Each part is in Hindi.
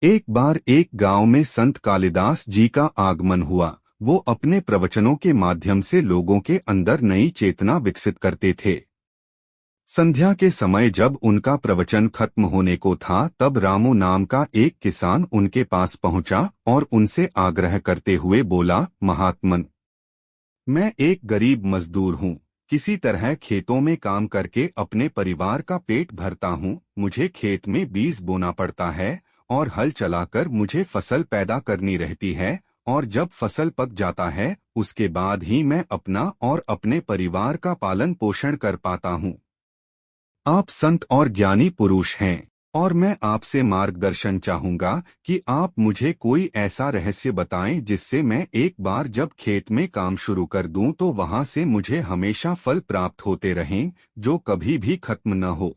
एक बार एक गांव में संत कालिदास जी का आगमन हुआ। वो अपने प्रवचनों के माध्यम से लोगों के अंदर नई चेतना विकसित करते थे। संध्या के समय जब उनका प्रवचन खत्म होने को था, तब रामू नाम का एक किसान उनके पास पहुंचा और उनसे आग्रह करते हुए बोला, महात्मन, मैं एक गरीब मजदूर हूँ। किसी तरह खेतों में काम करके अपने परिवार का पेट भरता हूँ। मुझे खेत में बीज बोना पड़ता है और हल चलाकर मुझे फसल पैदा करनी रहती है, और जब फसल पक जाता है उसके बाद ही मैं अपना और अपने परिवार का पालन पोषण कर पाता हूँ। आप संत और ज्ञानी पुरुष हैं और मैं आपसे मार्गदर्शन चाहूंगा कि आप मुझे कोई ऐसा रहस्य बताएं जिससे मैं एक बार जब खेत में काम शुरू कर दूं तो वहां से मुझे हमेशा फल प्राप्त होते रहें, जो कभी भी खत्म न हो।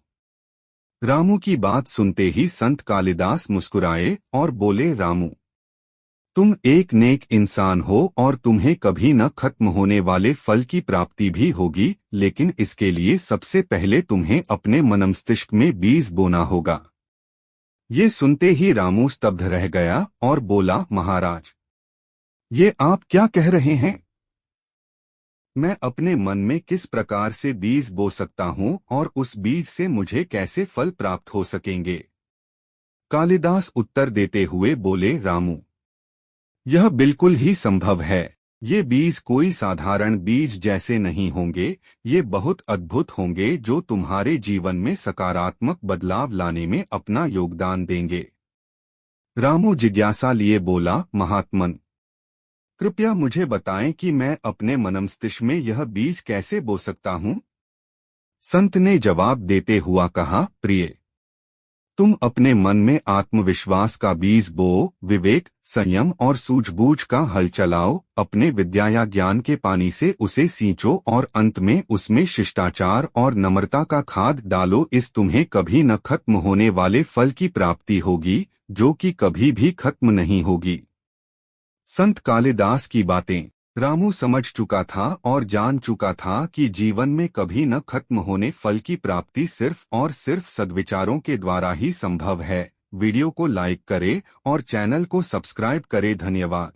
रामू की बात सुनते ही संत कालिदास मुस्कुराए और बोले, रामू, तुम एक नेक इंसान हो और तुम्हें कभी न खत्म होने वाले फल की प्राप्ति भी होगी, लेकिन इसके लिए सबसे पहले तुम्हें अपने मनमस्तिष्क में बीज बोना होगा। ये सुनते ही रामू स्तब्ध रह गया और बोला, महाराज, ये आप क्या कह रहे हैं? मैं अपने मन में किस प्रकार से बीज बो सकता हूँ और उस बीज से मुझे कैसे फल प्राप्त हो सकेंगे? कालिदास उत्तर देते हुए बोले, रामू, यह बिल्कुल ही संभव है। ये बीज कोई साधारण बीज जैसे नहीं होंगे, ये बहुत अद्भुत होंगे जो तुम्हारे जीवन में सकारात्मक बदलाव लाने में अपना योगदान देंगे। रामू जिज्ञासा लिए बोला, महात्मन, कृपया मुझे बताएं कि मैं अपने मनमस्तिष्क में यह बीज कैसे बो सकता हूँ? संत ने जवाब देते हुआ कहा, प्रिय, तुम अपने मन में आत्मविश्वास का बीज बो, विवेक, संयम और सूझबूझ का हल चलाओ, अपने विद्या या ज्ञान के पानी से उसे सींचो और अंत में उसमें शिष्टाचार और नम्रता का खाद डालो। इस तुम्हें कभी न खत्म होने वाले फल की प्राप्ति होगी, जो कि कभी भी खत्म नहीं होगी। संत कालिदास की बातें रामू समझ चुका था और जान चुका था कि जीवन में कभी न खत्म होने फल की प्राप्ति सिर्फ और सिर्फ सद्विचारों के द्वारा ही संभव है। वीडियो को लाइक करें और चैनल को सब्सक्राइब करें। धन्यवाद।